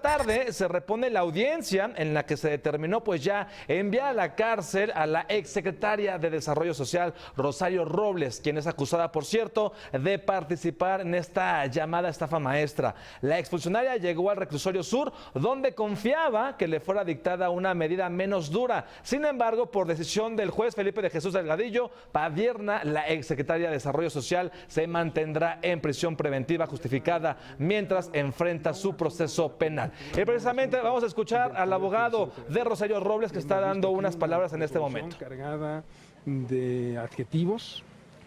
tarde se repone la audiencia en la que se determinó pues ya enviar a la cárcel a la exsecretaria de Desarrollo Social, Rosario Robles, quien es acusada, por cierto, de participar en esta llamada estafa maestra. La exfuncionaria llegó al reclusorio sur, donde confiaba que le fuera dictada una medida menos dura. Sin embargo, por decisión del juez Felipe de Jesús Delgadillo Padierna, la exsecretaria de Desarrollo Social se mantendrá en prisión preventiva justificada mientras enfrenta su proceso penal. Y precisamente vamos a escuchar al abogado de Rosario Robles, que está dando unas palabras en este momento. Cargada de adjetivos,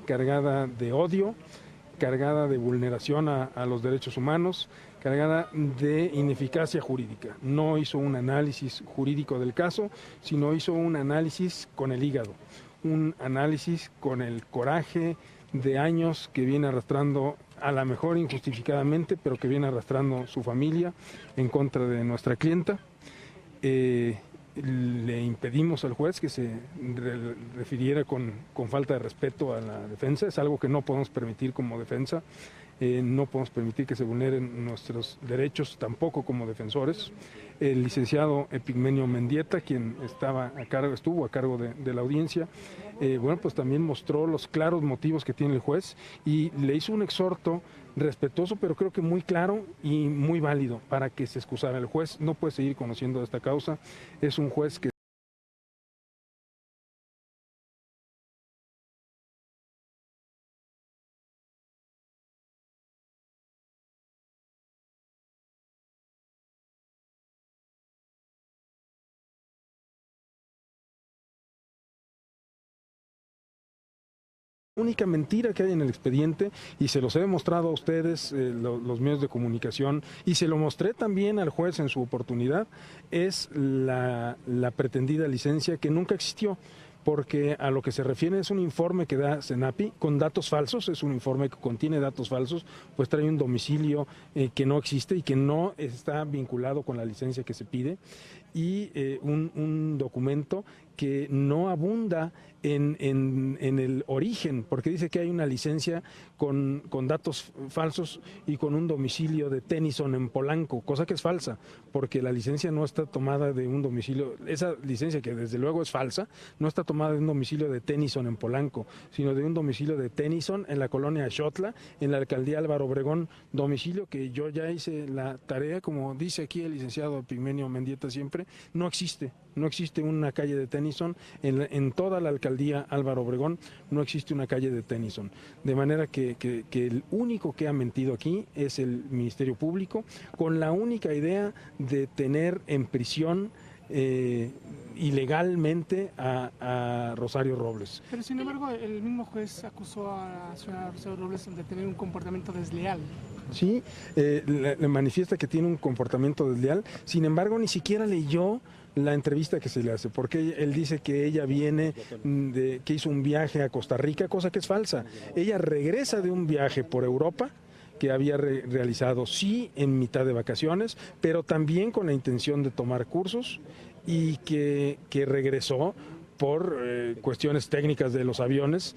cargada de odio, cargada de vulneración a los derechos humanos, cargada de ineficacia jurídica. No hizo un análisis jurídico del caso, sino hizo un análisis con el hígado, un análisis con el coraje de años que viene arrastrando, a lo mejor injustificadamente, pero que viene arrastrando su familia en contra de nuestra clienta. Le impedimos al juez que se refiriera con falta de respeto a la defensa. Es algo que no podemos permitir como defensa. No podemos permitir que se vulneren nuestros derechos tampoco como defensores. El licenciado Epigmenio Mendieta, quien estuvo a cargo de la audiencia, bueno, pues también mostró los claros motivos que tiene el juez y le hizo un exhorto respetuoso, pero creo que muy claro y muy válido para que se excusara. El juez no puede seguir conociendo esta causa. Es un juez que única mentira que hay en el expediente, y se los he demostrado a ustedes, los medios de comunicación, y se lo mostré también al juez en su oportunidad, es la pretendida licencia que nunca existió. Porque a lo que se refiere es un informe que da CENAPI con datos falsos, es un informe que contiene datos falsos, pues trae un domicilio que no existe y que no está vinculado con la licencia que se pide, y un documento que no abunda en el origen, porque dice que hay una licencia con datos falsos y con un domicilio de Tennyson en Polanco, cosa que es falsa, porque la licencia no está tomada de un domicilio, esa licencia que desde luego es falsa, no está tomada de un domicilio de Tennyson en Polanco, sino de un domicilio de Tennyson en la colonia Xotla, en la alcaldía Álvaro Obregón, domicilio que yo ya hice la tarea, como dice aquí el licenciado Epigmenio Mendieta siempre, no existe una calle de Tennyson en toda la alcaldía Álvaro Obregón, no existe una calle de Tennyson, de manera que el único que ha mentido aquí es el Ministerio Público, con la única idea de tener en prisión ilegalmente a Rosario Robles. Pero sin embargo, el mismo juez acusó a la señora Rosario Robles de tener un comportamiento desleal. Sí, le manifiesta que tiene un comportamiento desleal, sin embargo ni siquiera leyó la entrevista que se le hace, porque él dice que ella viene, que hizo un viaje a Costa Rica, cosa que es falsa. Ella regresa de un viaje por Europa que había realizado, sí, en mitad de vacaciones, pero también con la intención de tomar cursos, y que regresó por cuestiones técnicas de los aviones,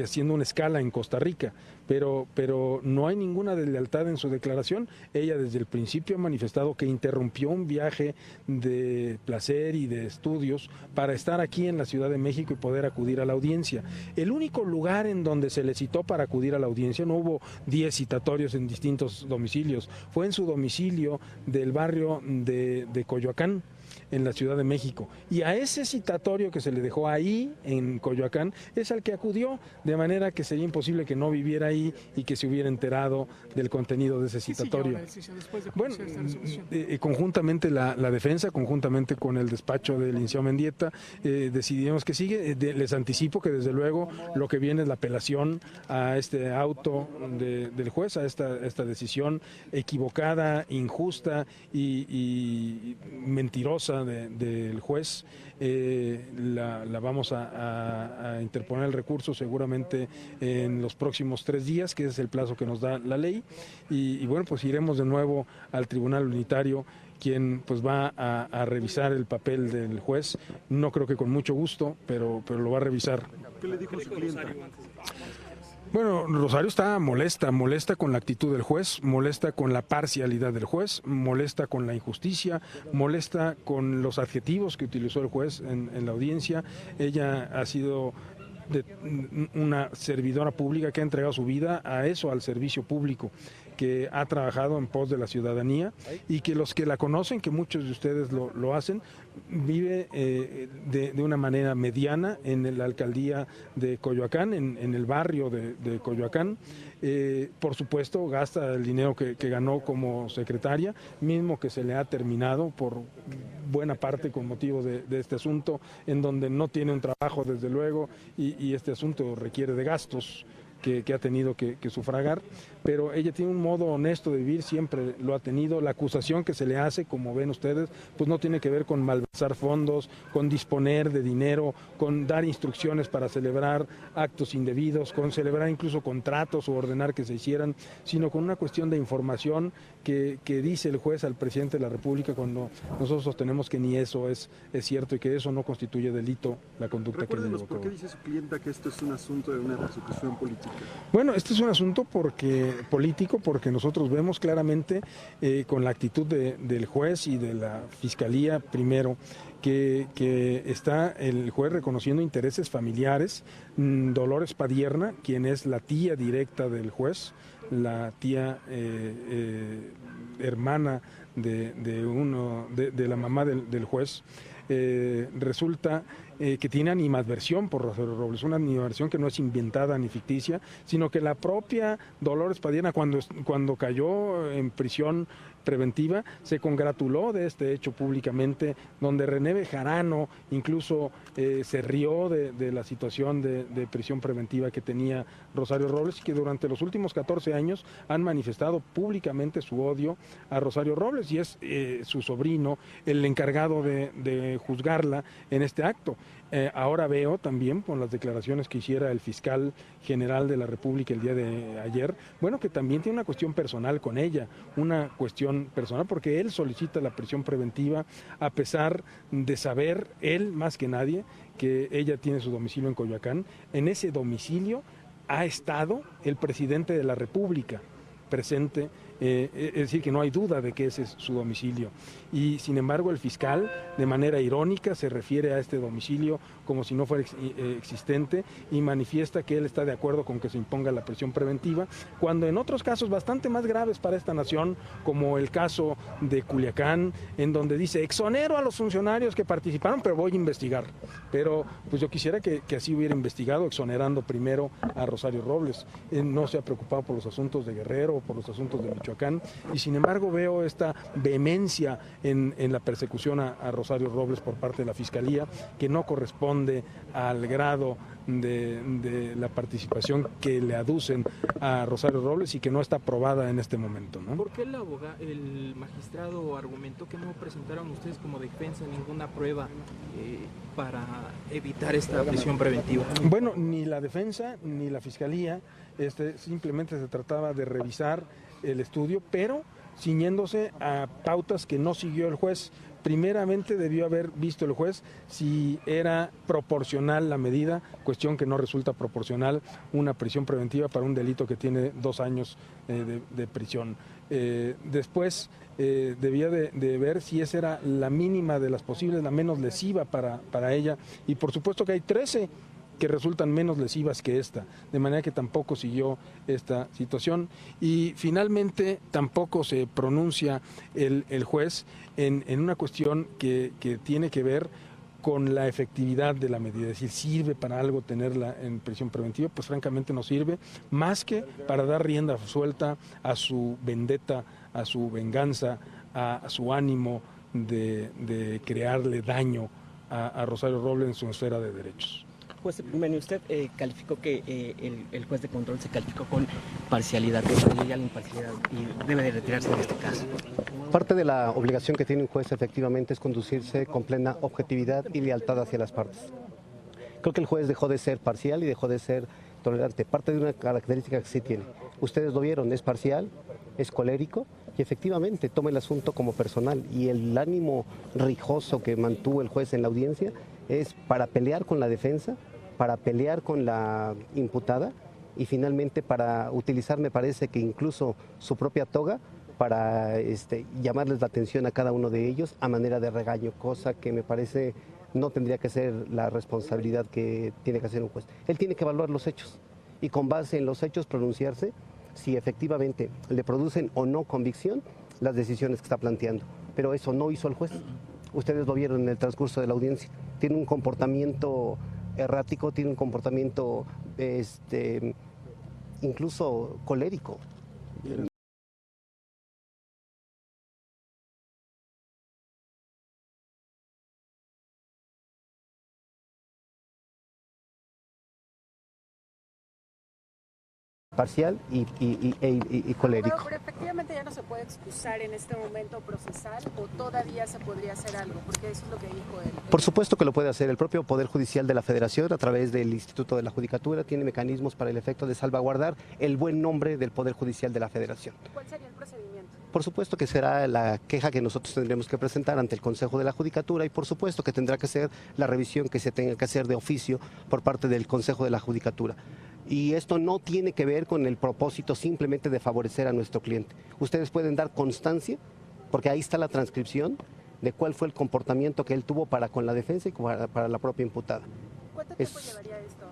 haciendo una escala en Costa Rica, pero no hay ninguna deslealtad en su declaración. Ella desde el principio ha manifestado que interrumpió un viaje de placer y de estudios para estar aquí en la Ciudad de México y poder acudir a la audiencia. El único lugar en donde se le citó para acudir a la audiencia, no hubo 10 citatorios en distintos domicilios, fue en su domicilio del barrio de Coyoacán, en la Ciudad de México, y a ese citatorio que se le dejó ahí en Coyoacán es al que acudió, de manera que sería imposible que no viviera ahí y que se hubiera enterado del contenido de ese citatorio. Bueno, conjuntamente la defensa, conjuntamente con el despacho del licenciado Mendieta, decidimos que sigue. Les anticipo que desde luego lo que viene es la apelación a este auto del juez, a esta decisión equivocada, injusta y mentirosa del juez. La vamos a interponer el recurso seguramente en los próximos 3 días, que es el plazo que nos da la ley, y bueno, pues iremos de nuevo al Tribunal Unitario, quien pues va a revisar el papel del juez. No creo que con mucho gusto, pero lo va a revisar. ¿Qué le dijo su clienta? Bueno, Rosario está molesta con la actitud del juez, molesta con la parcialidad del juez, molesta con la injusticia, molesta con los adjetivos que utilizó el juez en la audiencia. Ella ha sido una servidora pública que ha entregado su vida a eso, al servicio público, que ha trabajado en pos de la ciudadanía y que los que la conocen, que muchos de ustedes lo hacen, vive de una manera mediana en la alcaldía de Coyoacán, en el barrio de Coyoacán. Por supuesto, gasta el dinero que ganó como secretaria, mismo que se le ha terminado por buena parte con motivo de este asunto, en donde no tiene un trabajo, desde luego, y este asunto requiere de gastos que ha tenido que sufragar, pero ella tiene un modo honesto de vivir, siempre lo ha tenido. La acusación que se le hace, como ven ustedes, pues no tiene que ver con malversar fondos, con disponer de dinero, con dar instrucciones para celebrar actos indebidos, con celebrar incluso contratos o ordenar que se hicieran, sino con una cuestión de información que dice el juez al presidente de la República, cuando nosotros sostenemos que ni eso es cierto y que eso no constituye delito, la conducta que ella llevó a cabo. ¿Por qué dice su clienta que esto es un asunto de una persecución política? Bueno, este es un asunto político, porque nosotros vemos claramente con la actitud del juez y de la fiscalía, primero, que está el juez reconociendo intereses familiares. Dolores Padierna, quien es la tía directa del juez, la tía hermana de la mamá del juez, resulta que tiene animadversión por Rosario Robles, una animadversión que no es inventada ni ficticia, sino que la propia Dolores Padierna, cuando cayó en prisión preventiva, se congratuló de este hecho públicamente, donde René Bejarano incluso se rió de la situación de prisión preventiva que tenía Rosario Robles, y que durante los últimos 14 años han manifestado públicamente su odio a Rosario Robles, y es su sobrino el encargado de juzgarla en este acto. Ahora veo también, con las declaraciones que hiciera el fiscal general de la República el día de ayer, bueno, que también tiene una cuestión personal con ella, una cuestión personal, porque él solicita la prisión preventiva a pesar de saber, él más que nadie, que ella tiene su domicilio en Coyoacán. En ese domicilio ha estado el presidente de la República presente, es decir, que no hay duda de que ese es su domicilio. Y sin embargo el fiscal, de manera irónica, se refiere a este domicilio como si no fuera existente, y manifiesta que él está de acuerdo con que se imponga la prisión preventiva, cuando en otros casos bastante más graves para esta nación, como el caso de Culiacán, en donde dice: exonero a los funcionarios que participaron, pero voy a investigar. Pero pues yo quisiera que así hubiera investigado, exonerando primero a Rosario Robles. No se ha preocupado por los asuntos de Guerrero o por los asuntos de Michoacán, y sin embargo veo esta vehemencia en la persecución a Rosario Robles por parte de la Fiscalía, que no corresponde al grado de la participación que le aducen a Rosario Robles y que no está aprobada en este momento, ¿no? ¿Por qué el magistrado argumentó que no presentaron ustedes como defensa ninguna prueba para evitar esta prisión preventiva? Bueno, ni la defensa ni la Fiscalía, simplemente se trataba de revisar el estudio, pero ciñéndose a pautas que no siguió el juez. Primeramente debió haber visto el juez si era proporcional la medida, cuestión que no resulta proporcional una prisión preventiva para un delito que tiene 2 años de prisión. Después debía de ver si esa era la mínima de las posibles, la menos lesiva para ella, y por supuesto que hay 13 que resultan menos lesivas que esta, de manera que tampoco siguió esta situación. Y finalmente tampoco se pronuncia el juez en una cuestión que tiene que ver con la efectividad de la medida, es decir, ¿sirve para algo tenerla en prisión preventiva? Pues francamente no sirve, más que para dar rienda suelta a su vendetta, a su venganza, a su ánimo de crearle daño a Rosario Robles en su esfera de derechos. Juez, usted calificó que el juez de control se calificó con parcialidad, que ya la imparcialidad y debe de retirarse en este caso. Parte de la obligación que tiene un juez efectivamente es conducirse con plena objetividad y lealtad hacia las partes. Creo que el juez dejó de ser parcial y dejó de ser tolerante, parte de una característica que sí tiene. Ustedes lo vieron, es parcial, es colérico y efectivamente toma el asunto como personal, y el ánimo rijoso que mantuvo el juez en la audiencia es para pelear con la defensa, para pelear con la imputada y finalmente para utilizar, me parece que incluso su propia toga, para llamarles la atención a cada uno de ellos a manera de regaño, cosa que me parece no tendría que ser la responsabilidad que tiene que hacer un juez. Él tiene que evaluar los hechos y con base en los hechos pronunciarse si efectivamente le producen o no convicción las decisiones que está planteando. Pero eso no hizo el juez. Ustedes lo vieron en el transcurso de la audiencia. Tiene un comportamiento errático, tiene un comportamiento incluso colérico. Parcial y colérico. Pero efectivamente ya no se puede excusar en este momento procesal, o todavía se podría hacer algo, porque eso es lo que dijo él. Por supuesto que lo puede hacer. El propio Poder Judicial de la Federación, a través del Instituto de la Judicatura, tiene mecanismos para el efecto de salvaguardar el buen nombre del Poder Judicial de la Federación. ¿Cuál sería el procedimiento? Por supuesto que será la queja que nosotros tendremos que presentar ante el Consejo de la Judicatura y por supuesto que tendrá que ser la revisión que se tenga que hacer de oficio por parte del Consejo de la Judicatura. Y esto no tiene que ver con el propósito simplemente de favorecer a nuestro cliente. Ustedes pueden dar constancia, porque ahí está la transcripción de cuál fue el comportamiento que él tuvo para con la defensa y para la propia imputada. ¿Cuánto tiempo llevaría esto?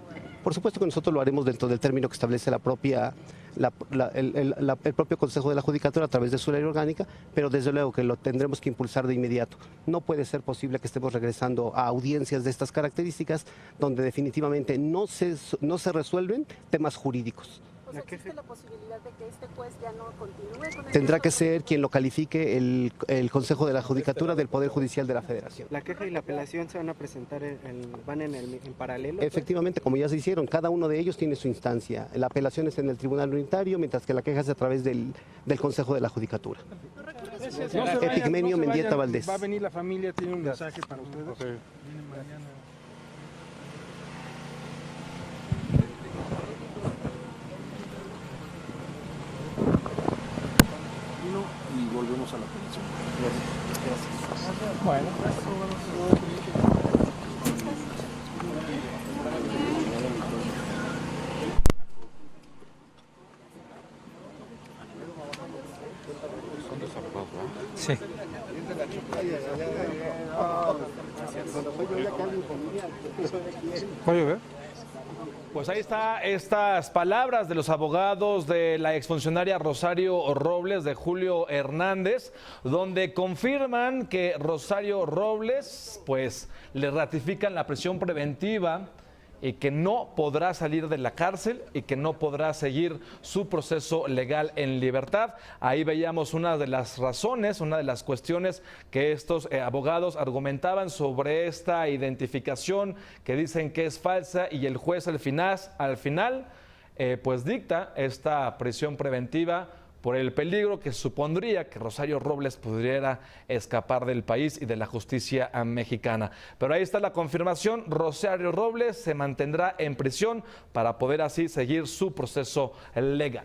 Por supuesto que nosotros lo haremos dentro del término que establece el propio Consejo de la Judicatura a través de su ley orgánica, pero desde luego que lo tendremos que impulsar de inmediato. No puede ser posible que estemos regresando a audiencias de estas características donde definitivamente no se resuelven temas jurídicos. O sea, ¿existe la posibilidad de que este juez ya no continúe con el Tendrá caso? que ser quien lo califique el Consejo de la Judicatura del Poder Judicial de la Federación. ¿La queja y la apelación se van a presentar van en paralelo? Efectivamente, como ya se hicieron, cada uno de ellos tiene su instancia. La apelación es en el Tribunal Unitario, mientras que la queja es a través del Consejo de la Judicatura. Epigmenio Mendieta Valdés. Va a venir la familia, tiene un mensaje para ustedes. Y volvemos a la comisión. Bueno. Sí. Oye, ¿ver? Pues ahí está estas palabras de los abogados de la exfuncionaria Rosario Robles, de Julio Hernández, donde confirman que Rosario Robles pues le ratifican la prisión preventiva y que no podrá salir de la cárcel y que no podrá seguir su proceso legal en libertad. Ahí veíamos una de las razones, una de las cuestiones que estos abogados argumentaban sobre esta identificación que dicen que es falsa, y el juez al final pues dicta esta prisión preventiva por el peligro que supondría que Rosario Robles pudiera escapar del país y de la justicia mexicana. Pero ahí está la confirmación: Rosario Robles se mantendrá en prisión para poder así seguir su proceso legal.